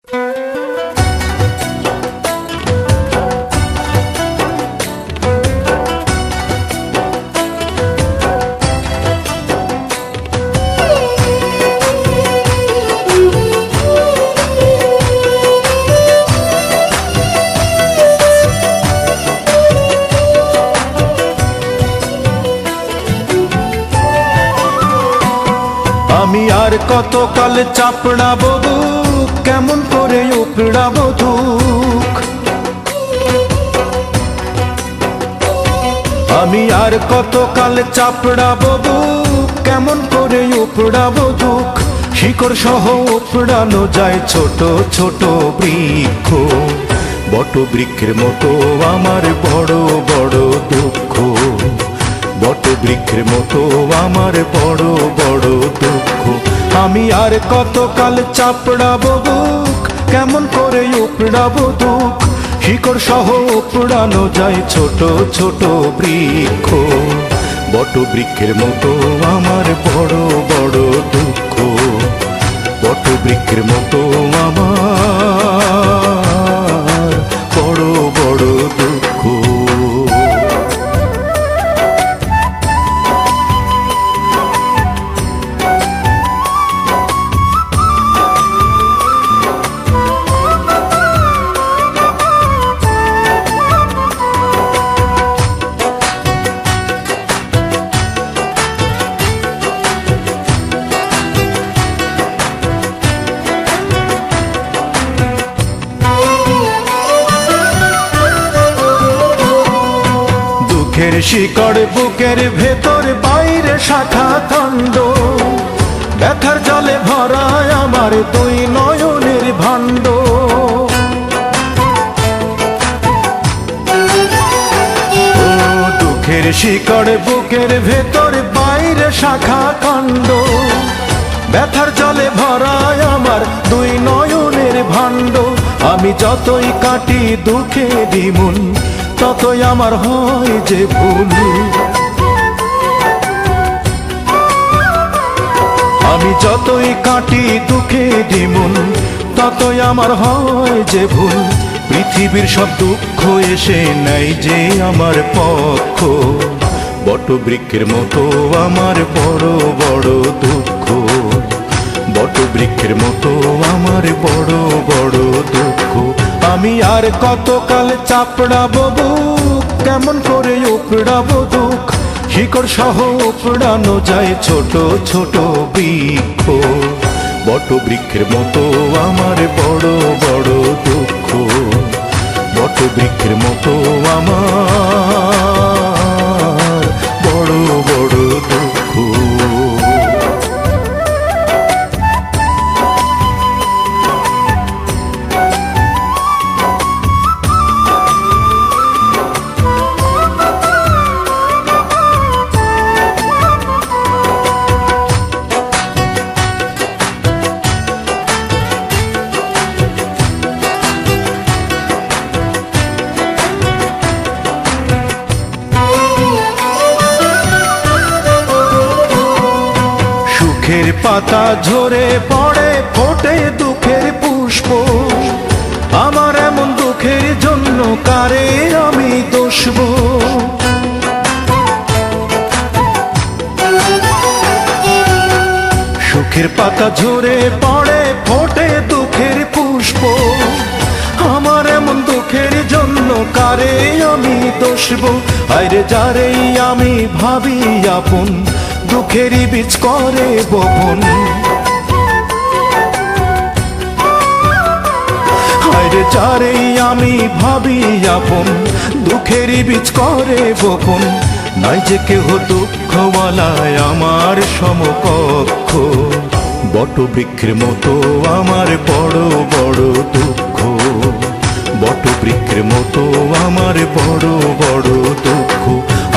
আমি আর কতকাল চাপড়াবো বুক, কেমন করে উপড়াবো দুঃখ। আমি আর কতকাল চাপড়াবো বুক, কেমন করে উপড়াবো দুঃখ। শিকড় সহ উপড়ানো যায় ছোট ছোট বৃক্ষ, বট বৃক্ষের মতো আমার বড় বড় দুঃখ। বট বৃক্ষের মতো আমার বড় বড় দুঃখ। আমি আর কতকাল চাপড়াবো বুক, কেমন করে উপড়াবো দুঃখ। শিকড় সহ উপড়ানো যায় ছোট ছোট বৃক্ষ, বট বৃক্ষের মতো আমার বড় বড় দুঃখ। বট বৃক্ষের মতো আমার বড় বড় দুঃখ। দুঃখের শিকড় বুকের ভেতর, বাইরে শাখা খণ্ড। ব্যথার জলে ভরায় আমার দুই নয়নের ভাণ্ড। ও দুঃখের শিকড় বুকের ভেতর, বাইরে শাখা খণ্ড। ব্যথার জলে ভরায় আমার দুই নয়নের ভাণ্ড। আমি যতই কাটি দুঃখেরই মূল, ততই আমার হয় যে ভুল। আমি যতই কাটি দুঃখেরই মূল, ততই আমার হয় যে ভুল। পৃথিবীর সব দুঃখ এসে নেয় যে আমার পক্ষ, বট বৃক্ষের মতো আমার বড় বড় দুঃখ। বট বৃক্ষের মতো আমার বড় বড় দুঃখ। আমি আর কতকাল চাপড়াবো বুক, কেমন করে উপড়াবো দুঃখ। শিকড় সহ উপড়ানো যায় ছোট ছোট বৃক্ষ, বট বৃক্ষের মতো আমার বড় বড় দুঃখ। বট বৃক্ষের মতো আমার বড় বড় দুঃখ। সুখের পাতা ঝরে পড়ে, ফোটে দুঃখের পুষ্প। আমার এমন দুঃখের জন্য কারে আমি দোষব। সুখের পাতা ঝরে পড়ে, ফোটে দুঃখের পুষ্প। আমার এমন দুঃখের জন্য কারে আমি দোষব। আরে যারেই আমি ভাবি আপন, দুঃখেরই বীজ করে বপন। আরে যারেই আমি ভাবি আপন, দুঃখেরই বীজ করে বপন। নাই যে কেহ দুঃখওয়ালায় আমার সমকক্ষ, বট বৃক্ষের মতো আমার বড় বড় দুঃখ। বট বৃক্ষের মতো আমার বড় বড় দুঃখ।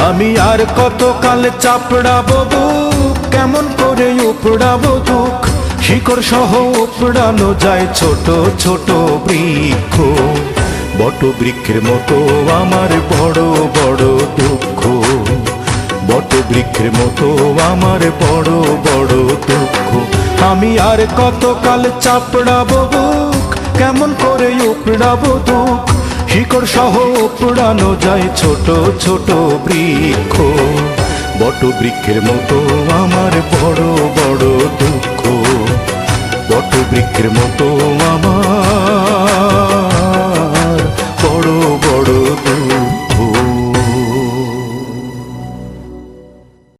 আমি আর কতকাল চাপড়াবো বুক, কেমন করে উপড়াবো দুঃখ। শিকড় সহ উপড়ানো যায় ছোট ছোট বৃক্ষ, বট বৃক্ষের মতো আমার বড় বড় দুঃখ। বট বৃক্ষের মতো আমার বড় বড় দুঃখ। আমি আর কতকাল চাপড়াবো বুক, কেমন করে উপড়াবো দুঃখ, শিকড় সহ উপড়ানো যায় ছোট ছোট বৃক্ষ। বট বৃক্ষের মতো আমার বড় বড় দুঃখ, বট বৃক্ষের মতো